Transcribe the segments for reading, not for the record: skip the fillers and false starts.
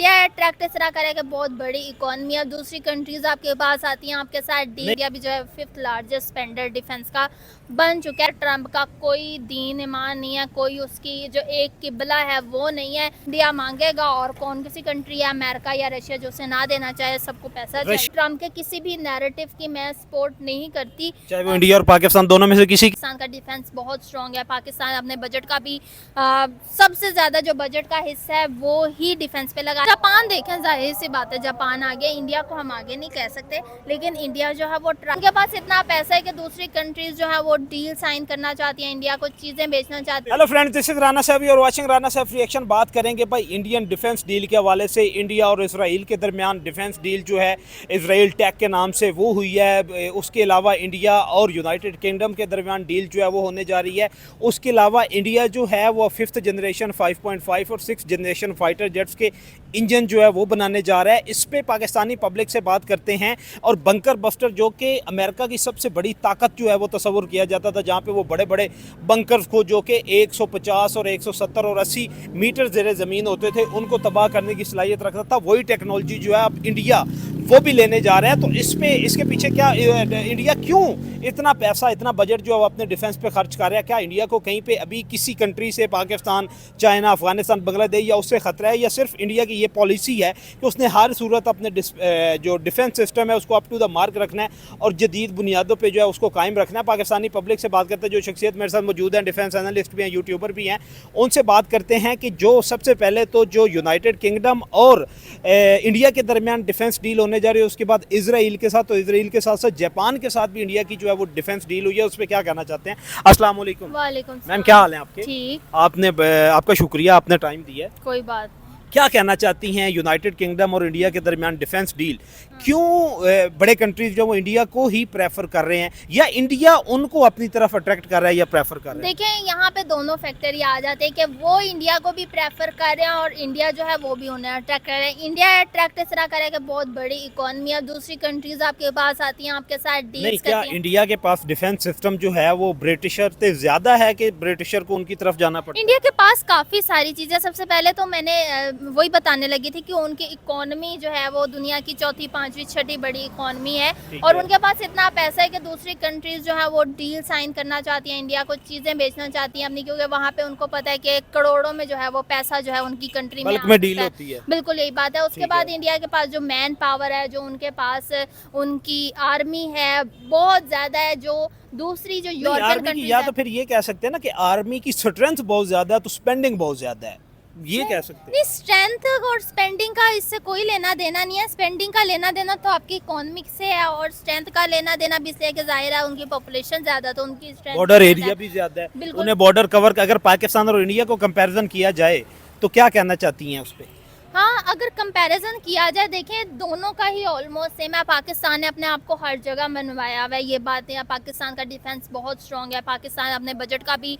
India attract इस तरह करेगा, बहुत बड़ी इकोनॉमी है, दूसरी कंट्रीज आपके पास आती हैं, आपके साथ डील। इंडिया भी जो है 5th लार्जेस्ट स्पेंडर डिफेंस का बन चुका है। ट्रंप का कोई दीन ईमान नहीं है, कोई उसकी जो एक किबला है वो नहीं है। इंडिया मांगेगा और कौन सी कंट्री है, अमेरिका या रशिया, जो उसे ना देना चाहे, सबको पैसा चाहिए। ट्रंप के किसी भी नैरेटिव की मैं सपोर्ट नहीं करती, चाहे वो इंडिया और पाकिस्तान दोनों में से किसी की। पाकिस्तान का डिफेंस बहुत स्ट्रांग है। पाकिस्तान अपने बजट का भी सबसे ज्यादा जो बजट का हिस्सा है वो ही डिफेंस पे लगा। जापान देखें, जाहिर सी बात है जापान आगे, इंडिया को हम आगे नहीं कह सकते, लेकिन इंडिया जो है वो उनके पास इतना पैसा है कि दूसरी कंट्रीज जो है वो डील साइन करना चाहती है, इंडिया को चीजें बेचना चाहती है। Hello friends, this is Rana साहब और वाचिंग राना साहब रिएक्शन। बात करेंगे भाई इंडियन डिफेंस डील के हवाले से। इंडिया और इसराइल के दरमियान डिफेंस डील जो है इसराइल टेक के नाम से वो हुई है। उसके अलावा इंडिया और यूनाइटेड किंगडम के दरमियान डील जो है वो होने जा रही है। उसके अलावा इंडिया जो है वो 5th जनरेशन 5.5 और 6th जनरेशन फाइटर जेट्स के इंजन जो है वो बनाने जा रहा है। इस पे पाकिस्तानी पब्लिक से बात करते हैं। और बंकर बस्टर जो कि अमेरिका की सबसे बड़ी ताकत जो है वो तस्वुर किया जाता था, जहाँ पे वो बड़े बड़े बंकर्स को जो कि 150 और 170 और 80 मीटर ज़ेरे ज़मीन होते थे उनको तबाह करने की सलाहियत रखता था, वही टेक्नोलॉजी जो है अब इंडिया वो भी लेने जा रहा है। तो इसके पीछे क्या इंडिया क्यों इतना पैसा, इतना बजट जो है अपने डिफेंस पे खर्च कर रहा है? क्या इंडिया को कहीं पे अभी किसी कंट्री से, पाकिस्तान, चाइना, अफगानिस्तान, बांग्लादेश या उससे ख़तरा है, या सिर्फ इंडिया की ये पॉलिसी है कि उसने हर सूरत अपने जो डिफेंस सिस्टम है उसको अप टू द मार्क रखना है और जदीद बुनियादों पर जो है उसको कायम रखना है? पाकिस्तानी पब्लिक से बात करते हैं, जो शख्सियत मेरे साथ मौजूद हैं, डिफेंस एनालिस्ट भी हैं, यूट्यूबर भी हैं, उनसे बात करते हैं कि जो सबसे पहले तो जो यूनाइटेड किंगडम और इंडिया के दरमियान डिफेंस डील होने जा रही है, उसके बाद इसराइल के साथ, तो इसराइल के साथ साथ जापान के साथ भी इंडिया की जो है वो डिफेंस डील हुई है, उस पर क्या कहना चाहते हैं? अस्सलाम वालेकुम। वालेकुम मैम, क्या हाल है आपके? ठीक। आपका शुक्रिया, आपने टाइम दिया है। कोई बात। क्या कहना चाहती हैं यूनाइटेड किंगडम और इंडिया के दरमियान डिफेंस डील? क्यों बड़े कंट्रीज जो वो इंडिया को ही प्रेफर कर रहे हैं, या इंडिया उनको अपनी तरफ अट्रैक्ट कर रहा है या प्रेफर कर रहा है? देखिए, यहाँ पे दोनों फैक्टर ये आ जाते हैं कि वो इंडिया को भी प्रेफर कर रहे हैं और इंडिया जो है वो भी उन्हें अट्रैक्ट कर रहे हैं। इंडिया अट्रैक्ट इस तरह करेगा, बहुत बड़ी इकोनॉमी है, दूसरी कंट्रीज आपके पास आती हैं, आपके साथ डील करती हैं। इंडिया के पास डिफेंस सिस्टम जो है वो ब्रिटिशर से ज्यादा है कि ब्रिटिशर को उनकी तरफ जाना पड़ता है? इंडिया के पास काफ़ी सारी चीज़ें। सबसे पहले तो मैंने वही बताने लगी थी कि उनकी इकोनॉमी जो है वो दुनिया की चौथी, पांचवी, छठी बड़ी इकोनॉमी है और उनके पास इतना पैसा है कि दूसरी कंट्रीज जो है वो डील साइन करना चाहती हैं, इंडिया को चीज़ें बेचना चाहती हैं अपनी, क्योंकि वहाँ पे उनको पता है कि करोड़ों में जो है वो पैसा जो है उनकी कंट्री में डील होती है। बिल्कुल यही बात है। उसके बाद इंडिया के पास जो मैन पावर है, जो उनके पास उनकी आर्मी है बहुत ज़्यादा है, जो दूसरी जो यूरोपियन कंट्रीज, या तो फिर ये कह सकते हैं ना कि आर्मी की स्ट्रेंथ बहुत ज्यादा है तो स्पेंडिंग बहुत ज्यादा है, ये कह सकते हैं। नहीं, स्ट्रेंथ और स्पेंडिंग का इससे कोई लेना देना नहीं है। स्पेंडिंग का लेना देना तो आपकी इकोनॉमिक से है और स्ट्रेंथ का लेना देना भी इसलिए कि जाहिर है उनकी पॉपुलेशन ज्यादा, तो उनकी स्ट्रेंथ, बॉर्डर एरिया भी ज्यादा है, उन्हें बॉर्डर कवर, अगर पाकिस्तान और इंडिया को कंपैरिजन किया जाए तो क्या कहना चाहती हैं उस पर? हाँ, अगर कंपैरिजन किया जाए, देखें दोनों का ही ऑलमोस्ट सेम है। पाकिस्तान ने अपने आप को हर जगह मनवाया हुआ है, ये बात है। पाकिस्तान का डिफेंस बहुत स्ट्रांग है। पाकिस्तान अपने बजट का भी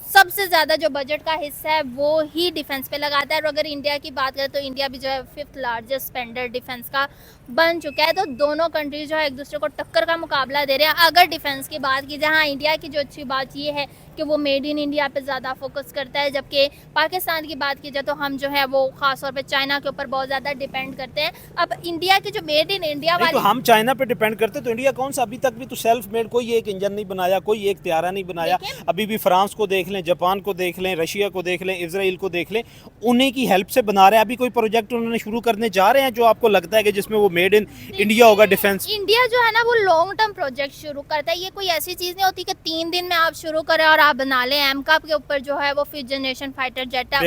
सबसे ज़्यादा जो बजट का हिस्सा है वो ही डिफेंस पे लगाता है। और अगर इंडिया की बात करें तो इंडिया भी जो है 5th लार्जेस्ट स्पेंडर डिफेंस का बन चुका है। तो दोनों कंट्रीज जो है एक दूसरे को टक्कर का मुकाबला दे रहे हैं। अगर डिफेंस की बात की जाए, हाँ, इंडिया की जो अच्छी बात ये है कि वो मेड इन इंडिया पे ज़्यादा फोकस करता है, जबकि पाकिस्तान की बात की जाए तो हम जो है वो खास तौर पे चाइना के ऊपर बहुत ज़्यादा डिपेंड करते हैं। अब इंडिया की जो मेड इन इंडिया वाली, तो हम चाइना पे डिपेंड करते तो इंडिया कौन सा अभी तक भी तो सेल्फ मेड कोई एक इंजन नहीं बनाया, कोई एक त्यारा नहीं बनाया। अभी भी फ्रांस को देख लें, जापान को देख लें, रशिया को देख लें, इसराइल को देख लें, उन्हीं की हेल्प से बना रहे हैं। अभी कोई प्रोजेक्ट उन्होंने शुरू करने जा रहे हैं जो आपको लगता है कि जिसमें वो मेड इन इंडिया होगा डिफेंस? इंडिया जो है ना वो लॉन्ग टर्म प्रोजेक्ट शुरू करता है। ये कोई ऐसी चीज़ नहीं होती कि 3 दिन में आप शुरू करें और आप बना लें। एमकाप के ऊपर जो है वो 5th जनरेशन फाइटर जेट है,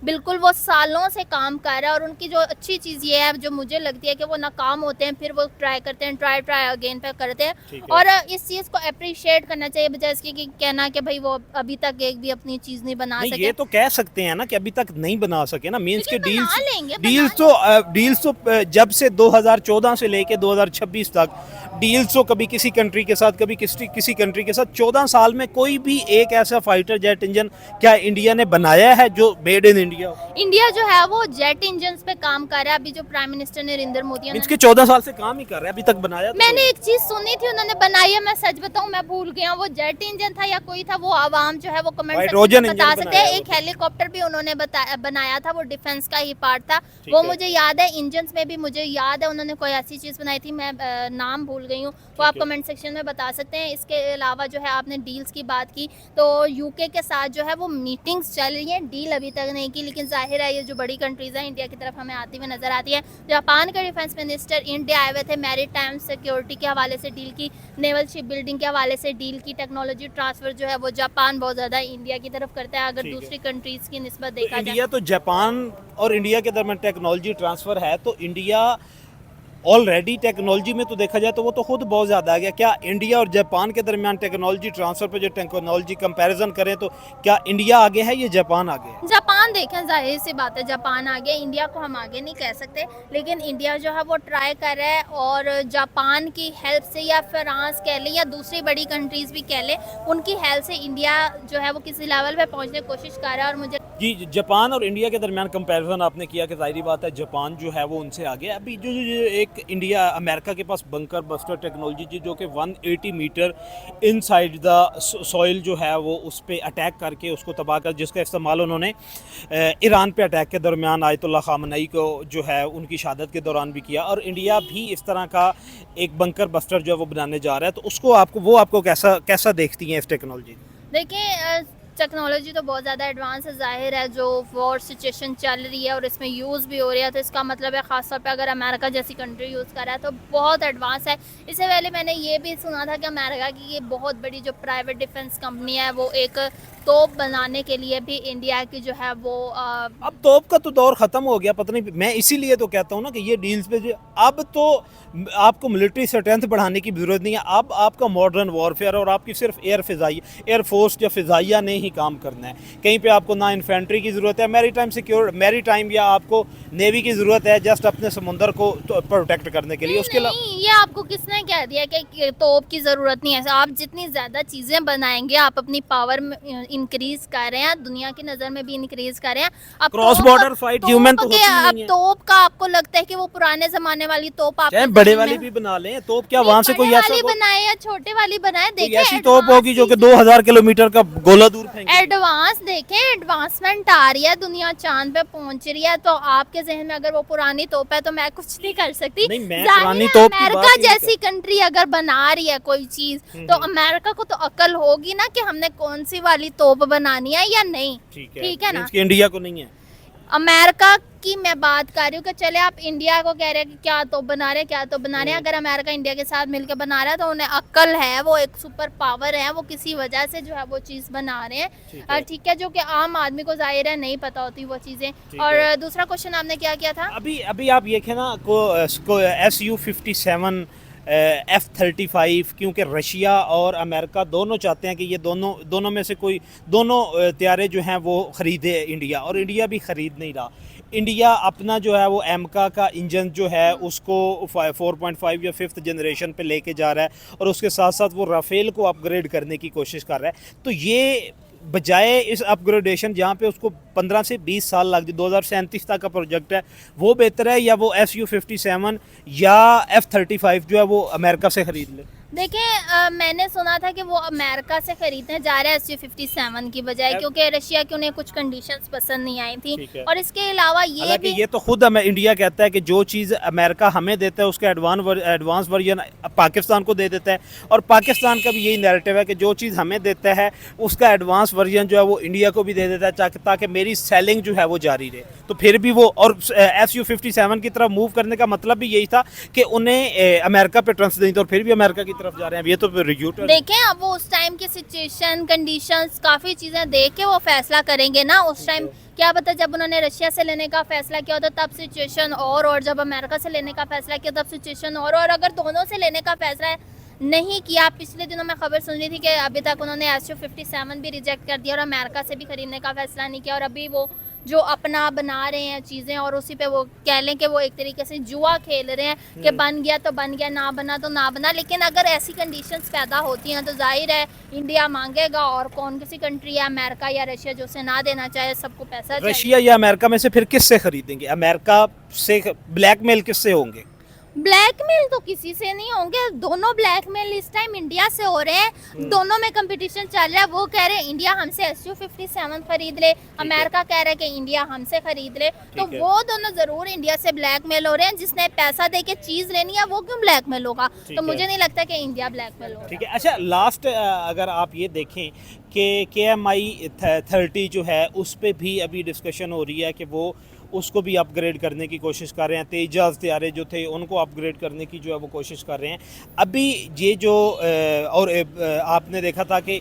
बिल्कुल वो सालों से काम कर रहा है। और उनकी जो अच्छी चीज़ ये है, जो मुझे लगती है कि वो नाकाम होते हैं फिर वो ट्राई करते हैं, ट्राई अगेन पे करते हैं। और इस चीज़ को अप्रिशिएट करना चाहिए, बजाय इसके कि कहना कि भाई वो अभी तक एक भी अपनी चीज़ नहीं बना सके। ये तो कह सकते हैं ना कि अभी तक नहीं बना सके ना, मींस के डील्स लेंगे तो जब से 2014 से लेके 2026 तक डील्स हो कभी किसी कंट्री के साथ, कभी किसी कंट्री के साथ। 14 साल में कोई भी एक ऐसा फाइटर जेट इंजन क्या इंडिया ने बनाया है जो मेड इन इंडिया हो? इंडिया जो है वो जेट इंजन पे काम कर रहा है। अभी जो prime minister Narendra Modi means के 14 साल से काम ही कर रहे हैं, अभी तक बनाया तो मैंने एक चीज सुनी थी उन्होंने बनाई है, मैं सच बताऊं मैं भूल गया वो जेट इंजन था या कोई था, वो आवाम जो है वो कमेंट हाइड्रोजन सेक्शन में बता इंजन सकते हैं। बनाया एक हेलीकॉप्टर भी उन्होंने बनाया था, वो डिफेंस का ही पार्ट था, वो मुझे याद है। इंजन में भी मुझे याद है उन्होंने कोई ऐसी चीज बनाई थी, मैं नाम भूल गई हूँ, वो आप कमेंट सेक्शन में बता सकते हैं। इसके अलावा जो है आपने डील्स की बात की, तो यूके के साथ जो है वो मीटिंग्स चल रही है, डील अभी तक नहीं की, लेकिन जाहिर है ये जो बड़ी कंट्रीज है इंडिया की तरफ हमें आती हुई नजर आती है। जापान के डिफेंस मिनिस्टर इंडिया आए हुए थे, मैरीटाइम सिक्योरिटी के हवाले से डील की, नेवल शिप बिल्डिंग के हवाले से डील की, टेक्नोलॉजी ट्रांसफर जो है वो जापान बहुत ज़्यादा इंडिया की तरफ करता है अगर दूसरी कंट्रीज़ की निस्बत देखा जाए। इंडिया तो जापान और इंडिया के दरमियान टेक्नोलॉजी ट्रांसफ़र है, तो इंडिया ऑलरेडी टेक्नोलॉजी में तो देखा जाए तो वो तो खुद बहुत ज़्यादा आ गया। क्या इंडिया और जापान के दरमियान टेक्नोलॉजी ट्रांसफ़र पे जो टेक्नोलॉजी कंपैरिजन करें तो क्या इंडिया आगे है या जापान आगे है? जापान देखें, जाहिर सी बात है जापान आगे, इंडिया को हम आगे नहीं कह सकते, लेकिन इंडिया जो है वो ट्राई कर रहा है और जापान की हेल्प से या फ्रांस कह लें या दूसरी बड़ी कंट्रीज़ भी कह लें, उनकी हेल्प से इंडिया जो है वो किसी लेवल पे पहुंचने की कोशिश कर रहा है। और मुझे जी, जापान और इंडिया के दरमियान कंपैरिजन आपने किया कि जाहिर बात है जापान जो है वो उनसे आगे है। अभी जो एक इंडिया अमेरिका के पास बंकर बस्टर टेक्नोलॉजी जो कि 180 मीटर इनसाइड द सॉइल जो है वो उस पर अटैक करके उसको तबाह कर, जिसका इस्तेमाल उन्होंने ईरान पे अटैक के दरमियान आयतुल्लाह खामनई को जो है उनकी शहादत के दौरान भी किया। और इंडिया भी इस तरह का एक बंकर बस्टर जो है वो बनाने जा रहा है, तो उसको आपको कैसा देखती हैं इस टेक्नोलॉजी? देखिए टेक्नोलॉजी तो बहुत ज़्यादा एडवांस है, जाहिर है जो वॉर सिचुएशन चल रही है और इसमें यूज़ भी हो रही है, तो इसका मतलब है ख़ासतौर पे अगर अमेरिका जैसी कंट्री यूज़ कर रहा है तो बहुत एडवांस है। इससे पहले मैंने ये भी सुना था कि अमेरिका की ये बहुत बड़ी जो प्राइवेट डिफेंस कंपनी है वो एक तोप बनाने के लिए भी इंडिया की जो है वो अब तोप का तो दौर ख़त्म हो गया, पता नहीं, मैं इसीलिए तो कहता हूँ ना कि ये डील्स पे जो अब तो आपको मिलिट्री स्ट्रेंथ बढ़ाने की ज़रूरत नहीं है, अब आपका मॉडर्न वॉरफेयर और आपकी सिर्फ एयरफोर्स या फ़िज़ाइया ने ही काम करना है। कहीं पे आपको ना इन्फेंट्री की ज़रूरत है, मैरीटाइम या आपको नेवी की ज़रूरत है जस्ट अपने समुंदर को तो प्रोटेक्ट करने के लिए। उसके नहीं, ये आपको किसने कह दिया कि तोप की ज़रूरत नहीं है? आप जितनी ज़्यादा चीज़ें बनाएंगे आप अपनी पावर इंक्रीज कर रहे हैं, दुनिया की नज़र में भी इंक्रीज कर रहे हैं। अब क्रॉस बॉर्डर फाइट ह्यूमन तो होती नहीं अब है। तोप का आपको लगता है कि वो पुराने ज़माने वाली तोप आप बड़े वाली भी बना लें तोप, क्या वहाँ से कोई ऐसा बनाए या छोटे वाली बनाए, कोई देखिए ऐसी तोप होगी जो कि 2000 किलोमीटर का गोला दूर फेंके? एडवांस देखें, एडवांसमेंट आ रही है, दुनिया चांद पे पहुंच रही है, तो आपके जहन में अगर वो पुरानी तोप है तो मैं कुछ नहीं कर सकती। नहीं, मैं पुरानी तोप की बात अमेरिका नहीं जैसी कंट्री अगर बना रही है कोई चीज तो अमेरिका को तो अकल होगी ना कि हमने कौन सी वाली तोप बनानी है या नहीं। ठीक है ना, इसके इंडिया को नहीं है। अमेरिका की मैं बात कर रही हूँ कि चले आप इंडिया को कह रहे हैं कि क्या तो बना रहे हैं, क्या तो बना रहे हैं, अगर अमेरिका इंडिया के साथ मिलकर बना रहा है तो उन्हें अक्ल है, वो एक सुपर पावर है, वो किसी वजह से जो है वो चीज़ बना रहे हैं। ठीक है, जो कि आम आदमी को जाहिर है नहीं पता होती वो चीज़ें। और दूसरा क्वेश्चन आपने क्या किया था? अभी आप ये थे ना को SU-57 F-35, क्योंकि रशिया और अमेरिका दोनों चाहते हैं कि ये दोनों में से कोई दोनों त्यारे जो हैं वो ख़रीदे इंडिया, और इंडिया भी ख़रीद नहीं रहा। इंडिया अपना जो है वो एमका का इंजन जो है उसको 4.5 या 5th जनरेशन पे लेके जा रहा है, और उसके साथ साथ वो राफेल को अपग्रेड करने की कोशिश कर रहा है। तो ये बजाय इस अपग्रेडेशन जहाँ पे उसको 15 से 20 साल लग जाए, 2037 तक का प्रोजेक्ट है, वो बेहतर है या वो SU-57 या F-35 जो है वो अमेरिका से ख़रीद ले? देखिए मैंने सुना था कि वो अमेरिका से खरीदने जा रहे हैं SU-57 की बजाय, क्योंकि रशिया की उन्हें कुछ कंडीशंस पसंद नहीं आई थी। और इसके अलावा ये तो खुद हमें इंडिया कहता है कि जो चीज़ अमेरिका हमें देता है उसका एडवांस वर्जन पाकिस्तान को दे देता है, और पाकिस्तान का भी यही नैरेटिव है कि जो चीज़ हमें देता है उसका एडवांस वर्जन जो है वो इंडिया को भी दे देता है ताकि मेरी सेलिंग जो है वो जारी रहे। तो फिर भी वो, और SU-57 की तरफ मूव करने का मतलब भी यही था कि उन्हें अमेरिका पे ट्रस्ट दें, तो फिर भी अमेरिका की तरफ जा रहे हैं। ये तो देखें अब वो उस टाइम की सिचुएशन, कंडीशंस, काफ़ी चीज़ें देख के वो फैसला करेंगे ना। उस टाइम क्या पता जब उन्होंने रशिया से लेने का फैसला किया होता तब सिचुएशन और जब अमेरिका से लेने का फैसला किया तब सिचुएशन और अगर दोनों से लेने का फैसला नहीं किया। पिछले दिनों मैं खबर सुन रही थी कि अभी तक उन्होंने SU-57 भी रिजेक्ट कर दिया और अमेरिका से भी खरीदने का फैसला नहीं किया, और अभी वो जो अपना बना रहे हैं चीज़ें और उसी पे वो कह लें कि वो एक तरीके से जुआ खेल रहे हैं कि बन गया तो बन गया, ना बना तो ना बना। लेकिन अगर ऐसी कंडीशंस पैदा होती हैं तो जाहिर है इंडिया मांगेगा, और कौन किसी कंट्री है अमेरिका या रशिया जो उसे ना देना चाहे, सबको पैसा चाहिए। रशिया या अमेरिका में से फिर किससे खरीदेंगे? अमेरिका से ब्लैकमेल किससे होंगे? ब्लैकमेल तो किसी से नहीं होंगे, दोनों ब्लैकमेल इस टाइम इंडिया से हो रहे हैं। दोनों में कंपटीशन चल रहा है। वो कह रहे हैं इंडिया हमसे Su-57 खरीद ले, अमेरिका कह रहा है कि इंडिया हमसे खरीद ले। तो है। वो दोनों जरूर इंडिया से ब्लैकमेल हो रहे हैं। जिसने पैसा दे के चीज लेनी है वो क्यों ब्लैकमेल होगा? ठीक तो है। मुझे नहीं लगता कि इंडिया ब्लैकमेल होगा। ठीक है। अच्छा, लास्ट अगर आप ये देखें कि KMI 30 जो है उस पे भी अभी डिस्कशन हो रही है कि वो उसको भी अपग्रेड करने की कोशिश कर रहे हैं। तेजस तैयारे जो थे उनको अपग्रेड करने की जो है वो कोशिश कर रहे हैं। अभी ये जो आपने देखा था कि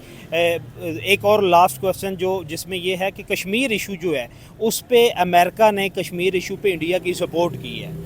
एक और लास्ट क्वेश्चन जो जिसमें ये है कि कश्मीर इशू जो है उस पे अमेरिका ने कश्मीर इशू पे इंडिया की सपोर्ट की है।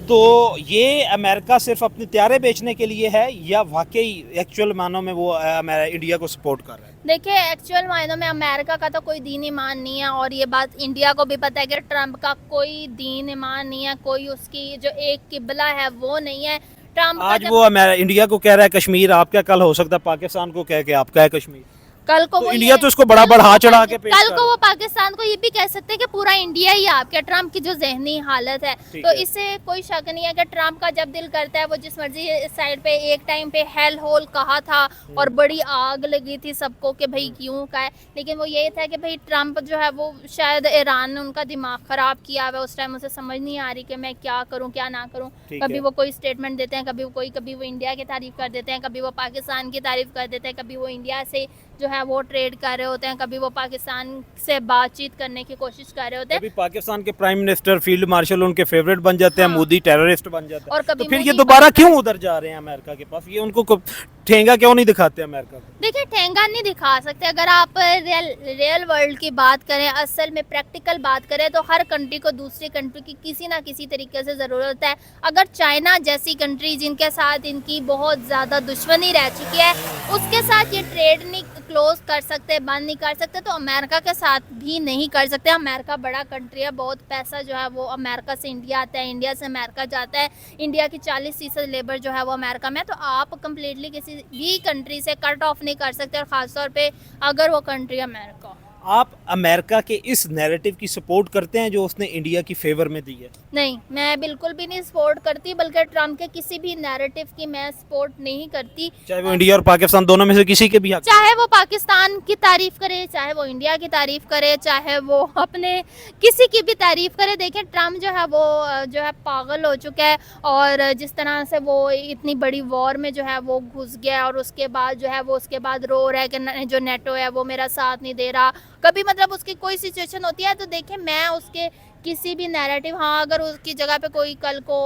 तो ये अमेरिका सिर्फ अपने त्यारे बेचने के लिए है या वाकई एक्चुअल मानों में वो इंडिया को सपोर्ट कर रहा है? देखिए, एक्चुअल मायनों में अमेरिका का तो कोई दीन ईमान नहीं है, और ये बात इंडिया को भी पता है कि ट्रंप का कोई दीन ईमान नहीं है, कोई उसकी जो एक किबला है वो नहीं है। ट्रंप का आज वो इंडिया को कह रहा है कश्मीर आपका, कल हो सकता है पाकिस्तान को कह के आपका है कश्मीर। कल को तो वो इंडिया ये- तो इसको बड़ा बढ़ा चढ़ा के पेश कल कर को वो पाकिस्तान को ये भी कह सकते हैं कि पूरा इंडिया ही आपके। ट्रंप की जो जहनी हालत है, ठीक तो है। इससे कोई शक नहीं है कि ट्रंप का जब दिल करता है वो जिस मर्जी इस साइड पे एक टाइम पे हेल होल कहा था और बड़ी आग लगी थी सबको कि भाई क्यों का है। लेकिन वो ये था कि भाई ट्रंप जो है वो शायद ईरान ने उनका दिमाग खराब किया हुआ, उस टाइम उसे समझ नहीं आ रही कि मैं क्या करूं क्या ना करूं। ठीक कभी है। वो कोई स्टेटमेंट देते हैं, कभी वो इंडिया की तारीफ कर देते हैं, कभी वो पाकिस्तान की तारीफ कर देते हैं, कभी वो इंडिया से जो है वो ट्रेड कर रहे होते हैं, कभी वो पाकिस्तान से बातचीत करने की कोशिश कर रहे होते हैं। कभी पाकिस्तान के प्राइम मिनिस्टर फील्ड मार्शल उनके फेवरेट बन जाते हैं, हाँ। मोदी टेररिस्ट बन जाते हैं। और कभी तो फिर ये मोदी दोबारा क्यों उधर जा रहे हैं अमेरिका के पास? ये उनको ठेंगा क्यों नहीं दिखाते अमेरिका को? देखिए, ठेंगा नहीं दिखा सकते। अगर आप रियल वर्ल्ड की बात करें, असल में प्रैक्टिकल बात करें, तो हर कंट्री को दूसरी कंट्री की किसी ना किसी तरीके से ज़रूरत है। अगर चाइना जैसी कंट्री जिनके साथ इनकी बहुत ज़्यादा दुश्मनी रह चुकी है, उसके साथ ये ट्रेड नहीं क्लोज कर सकते, बंद नहीं कर सकते, तो अमेरिका के साथ भी नहीं कर सकते। अमेरिका बड़ा कंट्री है, बहुत पैसा जो है वो अमेरिका से इंडिया आता है, इंडिया से अमेरिका जाता है। इंडिया की 40% लेबर जो है वो अमेरिका में है। तो आप कम्प्लीटली किसी भी कंट्री से कट ऑफ नहीं कर सकते, और ख़ासतौर पे अगर वो कंट्री अमेरिका हो। आप अमेरिका के इस नैरेटिव की सपोर्ट करते हैं जो उसने इंडिया की फेवर में दी है? नहीं, मैं बिल्कुल भी नहीं सपोर्ट करती, बल्कि ट्रम्प के किसी भी नैरेटिव की मैं सपोर्ट नहीं करती। चाहे वो इंडिया और पाकिस्तान दोनों में से किसी के भी हक। चाहे वो पाकिस्तान की तारीफ करे, चाहे वो इंडिया की तारीफ करे, चाहे वो अपने किसी की भी तारीफ करे। देखें, ट्रम्प जो है वो जो है पागल हो चुका है, और जिस तरह से वो इतनी बड़ी वॉर में जो है वो घुस गया, और उसके बाद जो है वो उसके बाद रो रहा है कि जो नेटो है वो मेरा साथ नहीं दे रहा। कभी मतलब उसकी कोई सिचुएशन होती है तो देखें, मैं उसके किसी भी नैरेटिव, हाँ अगर उसकी जगह पे कोई कल को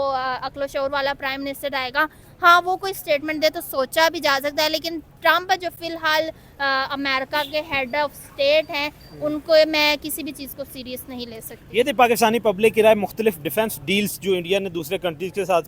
अक्ल शऊर वाला प्राइम मिनिस्टर आएगा, हाँ वो कोई स्टेटमेंट दे तो सोचा भी जा सकता है। लेकिन ट्रम्प जो फ़िलहाल अमेरिका के हेड ऑफ स्टेट हैं, उनको मैं किसी भी चीज़ को सीरियस नहीं ले सकती। ये थे पाकिस्तानी पब्लिक की राय। मुख्तलिफ डिफेंस डील्स जो इंडिया ने दूसरे कंट्रीज के साथ